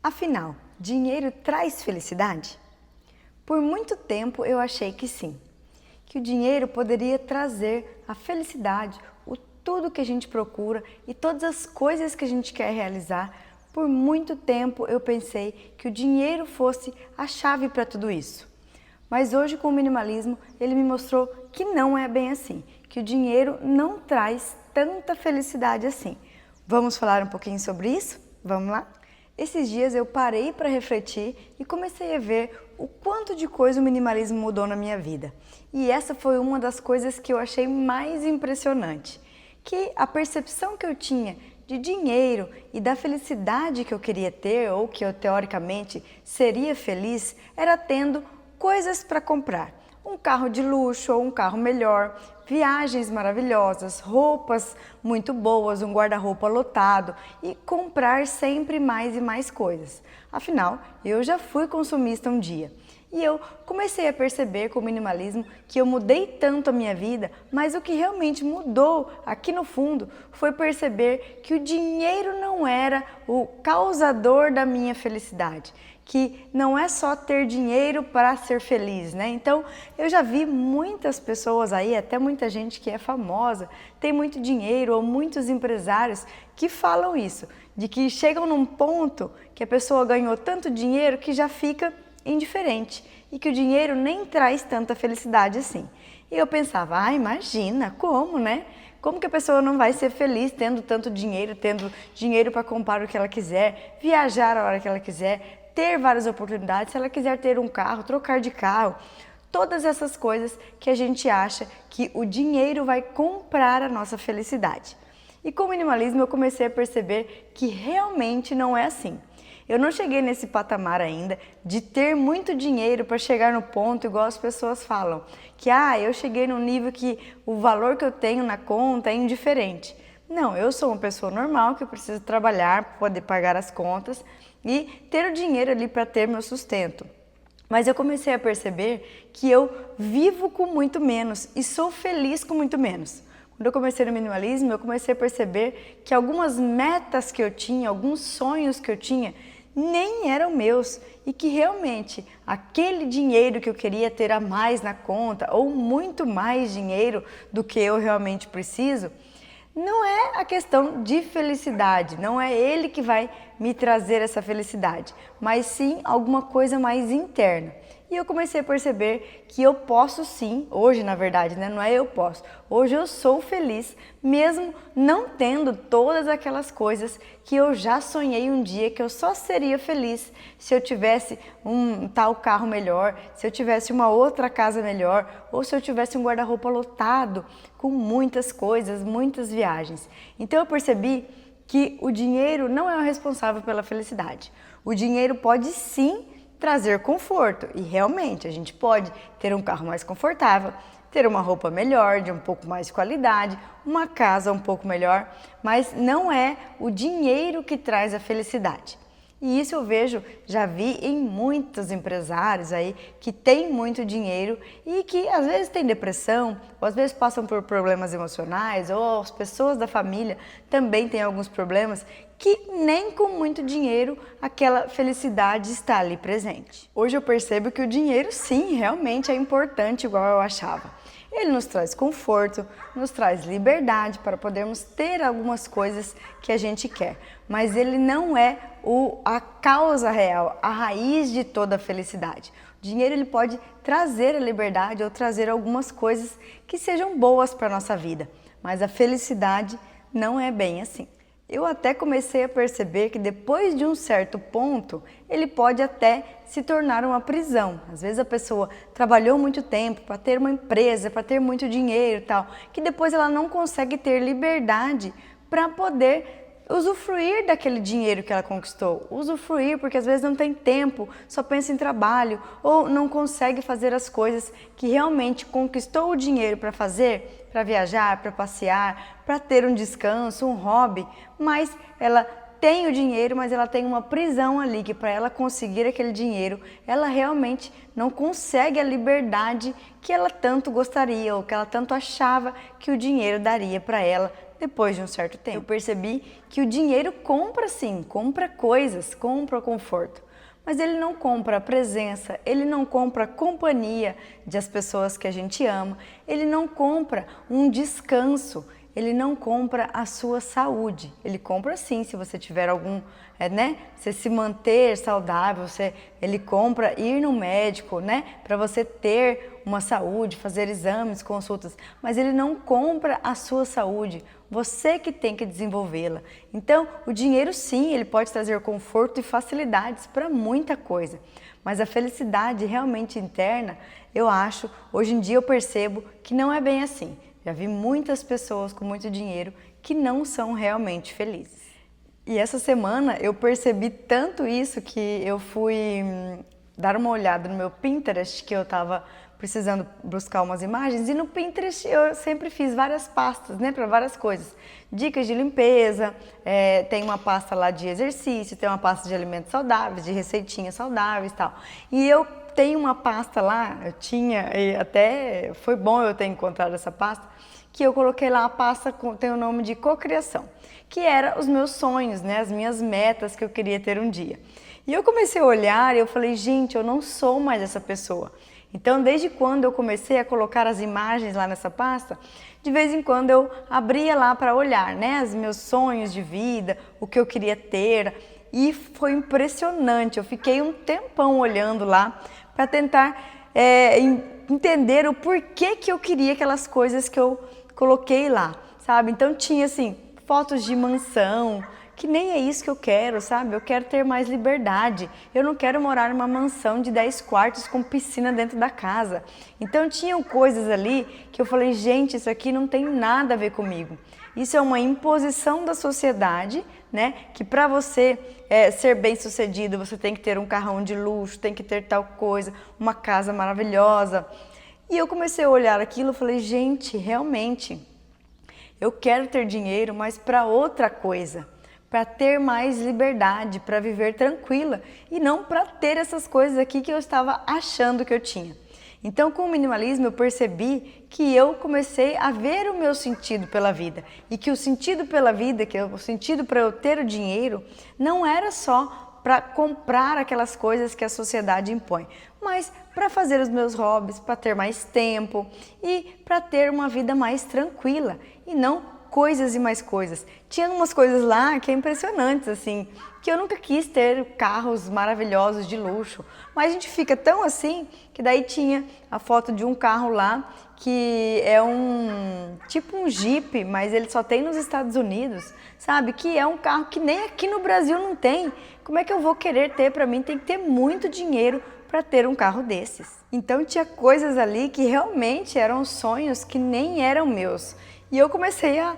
Afinal, dinheiro traz felicidade? Por muito tempo eu achei que sim, que o dinheiro poderia trazer a felicidade, o tudo que a gente procura e todas as coisas que a gente quer realizar. Por muito tempo eu pensei que o dinheiro fosse a chave para tudo isso. Mas hoje, com o minimalismo, ele me mostrou que não é bem assim, que o dinheiro não traz tanta felicidade assim. Vamos falar um pouquinho sobre isso? Vamos lá? Esses dias eu parei para refletir e comecei a ver o quanto de coisa o minimalismo mudou na minha vida. E essa foi uma das coisas que eu achei mais impressionante, que a percepção que eu tinha de dinheiro e da felicidade que eu queria ter, ou que eu teoricamente seria feliz, era tendo coisas para comprar. Um carro de luxo ou um carro melhor, viagens maravilhosas, roupas muito boas, um guarda-roupa lotado e comprar sempre mais e mais coisas. Afinal, eu já fui consumista um dia. E eu comecei a perceber com o minimalismo que eu mudei tanto a minha vida, mas o que realmente mudou aqui no fundo foi perceber que o dinheiro não era o causador da minha felicidade, que não é só ter dinheiro para ser feliz, né? Então, eu já vi muitas pessoas aí, até muita gente que é famosa, tem muito dinheiro ou muitos empresários que falam isso, de que chegam num ponto que a pessoa ganhou tanto dinheiro que já fica indiferente e que o dinheiro nem traz tanta felicidade assim. E eu pensava, imagina, como, né? Como que a pessoa não vai ser feliz tendo tanto dinheiro, tendo dinheiro para comprar o que ela quiser, viajar a hora que ela quiser, ter várias oportunidades, se ela quiser ter um carro, trocar de carro, todas essas coisas que a gente acha que o dinheiro vai comprar a nossa felicidade. E com o minimalismo eu comecei a perceber que realmente não é assim. Eu não cheguei nesse patamar ainda de ter muito dinheiro para chegar no ponto igual as pessoas falam, que eu cheguei num nível que o valor que eu tenho na conta é indiferente. Não, eu sou uma pessoa normal que precisa trabalhar para poder pagar as contas e ter o dinheiro ali para ter meu sustento. Mas eu comecei a perceber que eu vivo com muito menos e sou feliz com muito menos. Quando eu comecei no minimalismo, eu comecei a perceber que algumas metas que eu tinha, alguns sonhos que eu tinha, nem eram meus e que realmente aquele dinheiro que eu queria ter a mais na conta ou muito mais dinheiro do que eu realmente preciso, não é a questão de felicidade, não é ele que vai me trazer essa felicidade, mas sim alguma coisa mais interna. E eu comecei a perceber que eu posso sim, hoje na verdade, né? Não é eu posso, hoje eu sou feliz mesmo não tendo todas aquelas coisas que eu já sonhei um dia que eu só seria feliz se eu tivesse um tal carro melhor, se eu tivesse uma outra casa melhor ou se eu tivesse um guarda-roupa lotado com muitas coisas, muitas viagens. Então eu percebi que o dinheiro não é o responsável pela felicidade. O dinheiro pode sim trazer conforto e realmente a gente pode ter um carro mais confortável, ter uma roupa melhor, de um pouco mais de qualidade, uma casa um pouco melhor, mas não é o dinheiro que traz a felicidade. E isso eu vejo, já vi em muitos empresários aí que têm muito dinheiro e que às vezes têm depressão, ou às vezes passam por problemas emocionais, ou as pessoas da família também têm alguns problemas que nem com muito dinheiro aquela felicidade está ali presente. Hoje eu percebo que o dinheiro sim, realmente é importante igual eu achava. Ele nos traz conforto, nos traz liberdade para podermos ter algumas coisas que a gente quer, mas ele não é a causa real, a raiz de toda a felicidade. O dinheiro ele pode trazer a liberdade ou trazer algumas coisas que sejam boas para a nossa vida, mas a felicidade não é bem assim. Eu até comecei a perceber que depois de um certo ponto, ele pode até se tornar uma prisão. Às vezes a pessoa trabalhou muito tempo para ter uma empresa, para ter muito dinheiro e tal, que depois ela não consegue ter liberdade para poder usufruir daquele dinheiro que ela conquistou. Usufruir porque às vezes não tem tempo, só pensa em trabalho ou não consegue fazer as coisas que realmente conquistou o dinheiro para fazer, para viajar, para passear, para ter um descanso, um hobby, mas ela tem o dinheiro, mas ela tem uma prisão ali que para ela conseguir aquele dinheiro, ela realmente não consegue a liberdade que ela tanto gostaria ou que ela tanto achava que o dinheiro daria para ela depois de um certo tempo. Eu percebi que o dinheiro compra sim, compra coisas, compra conforto. Mas ele não compra a presença, ele não compra a companhia das pessoas que a gente ama, ele não compra um descanso, ele não compra a sua saúde. Ele compra sim, se você tiver algum, você se manter saudável, ele compra ir no médico, para você ter uma saúde, fazer exames, consultas, mas ele não compra a sua saúde. Você que tem que desenvolvê-la. Então, o dinheiro sim, ele pode trazer conforto e facilidades para muita coisa, mas a felicidade realmente interna, eu acho, hoje em dia eu percebo que não é bem assim. Já vi muitas pessoas com muito dinheiro que não são realmente felizes. E essa semana eu percebi tanto isso que eu fui dar uma olhada no meu Pinterest, que eu estava precisando buscar umas imagens, e no Pinterest eu sempre fiz várias pastas, para várias coisas. Dicas de limpeza, tem uma pasta lá de exercício, tem uma pasta de alimentos saudáveis, de receitinhas saudáveis e tal. E eu tenho uma pasta lá, eu tinha, e até foi bom eu ter encontrado essa pasta, que eu coloquei lá, a pasta tem o nome de cocriação, que era os meus sonhos, as minhas metas que eu queria ter um dia. E eu comecei a olhar e eu falei, gente, eu não sou mais essa pessoa. Então, desde quando eu comecei a colocar as imagens lá nessa pasta, de vez em quando eu abria lá para olhar, os meus sonhos de vida, o que eu queria ter. E foi impressionante, eu fiquei um tempão olhando lá para tentar entender o porquê que eu queria aquelas coisas que eu coloquei lá, sabe? Então tinha assim, fotos de mansão, que nem é isso que eu quero, sabe? Eu quero ter mais liberdade. Eu não quero morar numa mansão de 10 quartos com piscina dentro da casa. Então tinham coisas ali que eu falei, gente, isso aqui não tem nada a ver comigo. Isso é uma imposição da sociedade, que para você ser bem-sucedido, você tem que ter um carrão de luxo, tem que ter tal coisa, uma casa maravilhosa. E eu comecei a olhar aquilo e falei, gente, realmente, eu quero ter dinheiro, mas para outra coisa. Para ter mais liberdade, para viver tranquila e não para ter essas coisas aqui que eu estava achando que eu tinha. Então, com o minimalismo, eu percebi que eu comecei a ver o meu sentido pela vida e que o sentido pela vida, o sentido para eu ter o dinheiro, não era só para comprar aquelas coisas que a sociedade impõe, mas para fazer os meus hobbies, para ter mais tempo e para ter uma vida mais tranquila e não coisas e mais coisas. Tinha umas coisas lá que é impressionantes, assim, que eu nunca quis ter carros maravilhosos de luxo, mas a gente fica tão assim, que daí tinha a foto de um carro lá, que é tipo um Jeep, mas ele só tem nos Estados Unidos, sabe? Que é um carro que nem aqui no Brasil não tem. Como é que eu vou querer ter? Para mim tem que ter muito dinheiro para ter um carro desses. Então tinha coisas ali que realmente eram sonhos que nem eram meus. E eu comecei a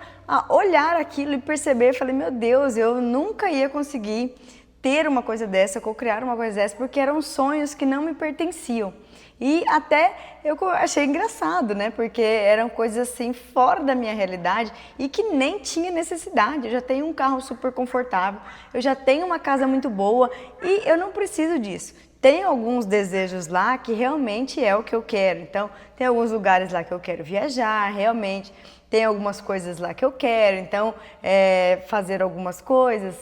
olhar aquilo e perceber, falei, meu Deus, eu nunca ia conseguir ter uma coisa dessa, co-criar uma coisa dessa, porque eram sonhos que não me pertenciam. E até eu achei engraçado, porque eram coisas assim fora da minha realidade e que nem tinha necessidade. Eu já tenho um carro super confortável, eu já tenho uma casa muito boa e eu não preciso disso. Tem alguns desejos lá que realmente é o que eu quero. Então, tem alguns lugares lá que eu quero viajar, realmente. Tem algumas coisas lá que eu quero, então, fazer algumas coisas,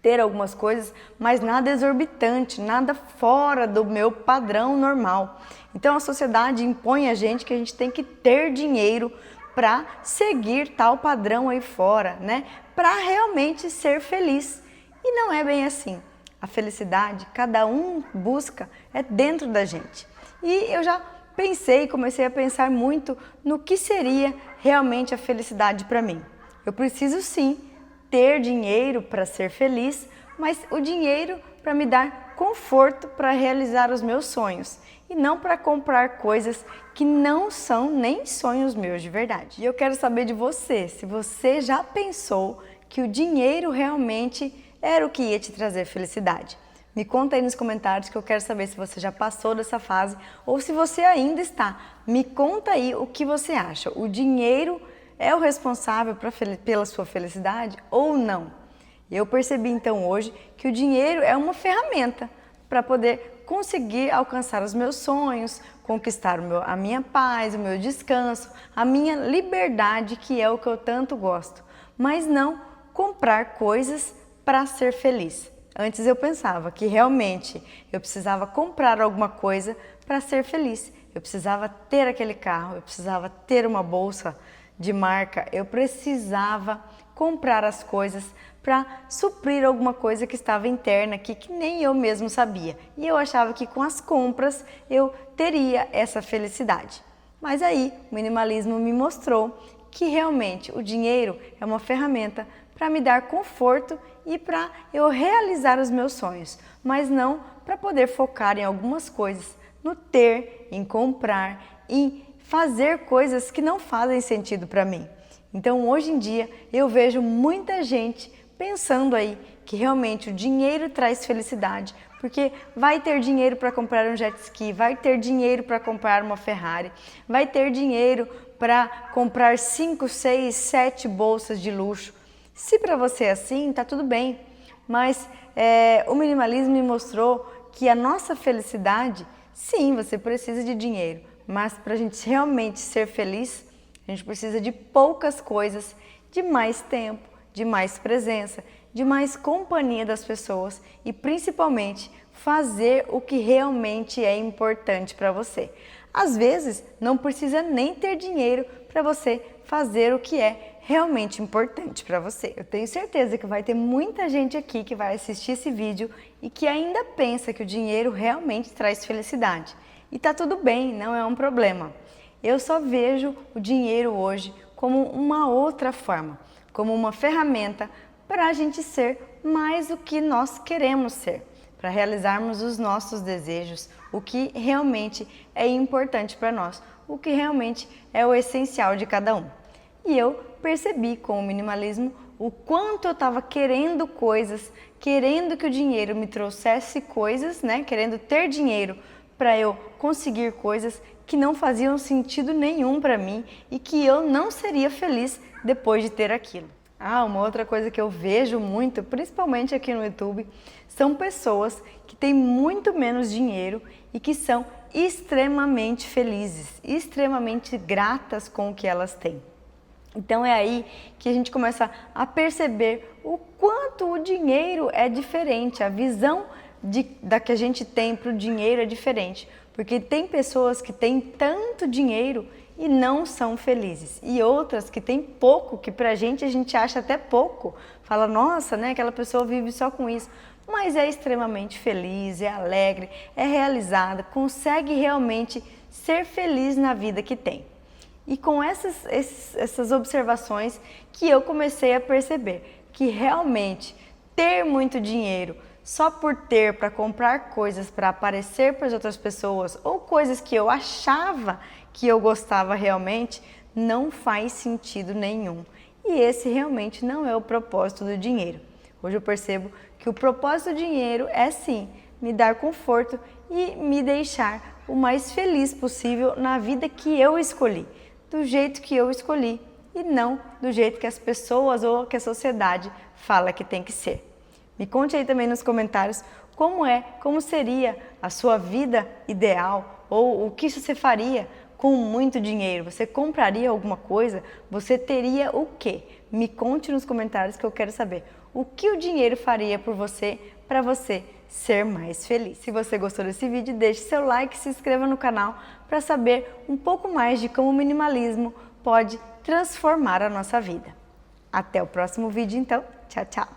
ter algumas coisas, mas nada exorbitante, nada fora do meu padrão normal. Então, a sociedade impõe a gente que a gente tem que ter dinheiro para seguir tal padrão aí fora, para realmente ser feliz. E não é bem assim. A felicidade, cada um busca, é dentro da gente. E eu já comecei a pensar muito no que seria realmente a felicidade para mim. Eu preciso sim ter dinheiro para ser feliz, mas o dinheiro para me dar conforto para realizar os meus sonhos e não para comprar coisas que não são nem sonhos meus de verdade. E eu quero saber de você, se você já pensou que o dinheiro realmente era o que ia te trazer felicidade. Me conta aí nos comentários que eu quero saber se você já passou dessa fase ou se você ainda está. Me conta aí o que você acha. O dinheiro é o responsável pela sua felicidade ou não? Eu percebi então hoje que o dinheiro é uma ferramenta para poder conseguir alcançar os meus sonhos, conquistar a minha paz, o meu descanso, a minha liberdade, que é o que eu tanto gosto, mas não comprar coisas para ser feliz. Antes eu pensava que realmente eu precisava comprar alguma coisa para ser feliz. Eu precisava ter aquele carro, eu precisava ter uma bolsa de marca, eu precisava comprar as coisas para suprir alguma coisa que estava interna aqui, que nem eu mesmo sabia. E eu achava que com as compras eu teria essa felicidade. Mas aí o minimalismo me mostrou que realmente o dinheiro é uma ferramenta para me dar conforto e para eu realizar os meus sonhos, mas não para poder focar em algumas coisas, no ter, em comprar, em fazer coisas que não fazem sentido para mim. Então hoje em dia eu vejo muita gente pensando aí que realmente o dinheiro traz felicidade, porque vai ter dinheiro para comprar um jet ski, vai ter dinheiro para comprar uma Ferrari, vai ter dinheiro para comprar 5, 6, 7 bolsas de luxo. Se para você é assim, tá tudo bem, mas o minimalismo me mostrou que a nossa felicidade, sim, você precisa de dinheiro, mas para a gente realmente ser feliz, a gente precisa de poucas coisas, de mais tempo, de mais presença, de mais companhia das pessoas e principalmente fazer o que realmente é importante para você. Às vezes não precisa nem ter dinheiro para você fazer o que é realmente importante para você. Eu tenho certeza que vai ter muita gente aqui que vai assistir esse vídeo e que ainda pensa que o dinheiro realmente traz felicidade. E tá tudo bem, não é um problema. Eu só vejo o dinheiro hoje como uma outra forma, como uma ferramenta para a gente ser mais o que nós queremos ser, para realizarmos os nossos desejos, o que realmente é importante para nós, o que realmente é o essencial de cada um. E eu percebi com o minimalismo o quanto eu estava querendo coisas, querendo que o dinheiro me trouxesse coisas, né? Querendo ter dinheiro para eu conseguir coisas que não faziam sentido nenhum para mim e que eu não seria feliz depois de ter aquilo. Uma outra coisa que eu vejo muito, principalmente aqui no YouTube, são pessoas que têm muito menos dinheiro e que são extremamente felizes, extremamente gratas com o que elas têm. Então é aí que a gente começa a perceber o quanto o dinheiro é diferente, a visão da que a gente tem para o dinheiro é diferente. Porque tem pessoas que têm tanto dinheiro e não são felizes. E outras que têm pouco, que pra gente a gente acha até pouco. Fala, nossa, né, aquela pessoa vive só com isso. Mas é extremamente feliz, é alegre, é realizada, consegue realmente ser feliz na vida que tem. E com essas observações que eu comecei a perceber que realmente ter muito dinheiro só por ter, para comprar coisas, para aparecer para as outras pessoas ou coisas que eu achava que eu gostava realmente, não faz sentido nenhum. E esse realmente não é o propósito do dinheiro. Hoje eu percebo que o propósito do dinheiro é sim me dar conforto e me deixar o mais feliz possível na vida que eu escolhi, do jeito que eu escolhi e não do jeito que as pessoas ou que a sociedade fala que tem que ser. Me conte aí também nos comentários como seria a sua vida ideal ou o que você faria com muito dinheiro. Você compraria alguma coisa? Você teria o quê? Me conte nos comentários que eu quero saber o que o dinheiro faria por você para você ser mais feliz. Se você gostou desse vídeo, deixe seu like e se inscreva no canal para saber um pouco mais de como o minimalismo pode transformar a nossa vida. Até o próximo vídeo então. Tchau, tchau!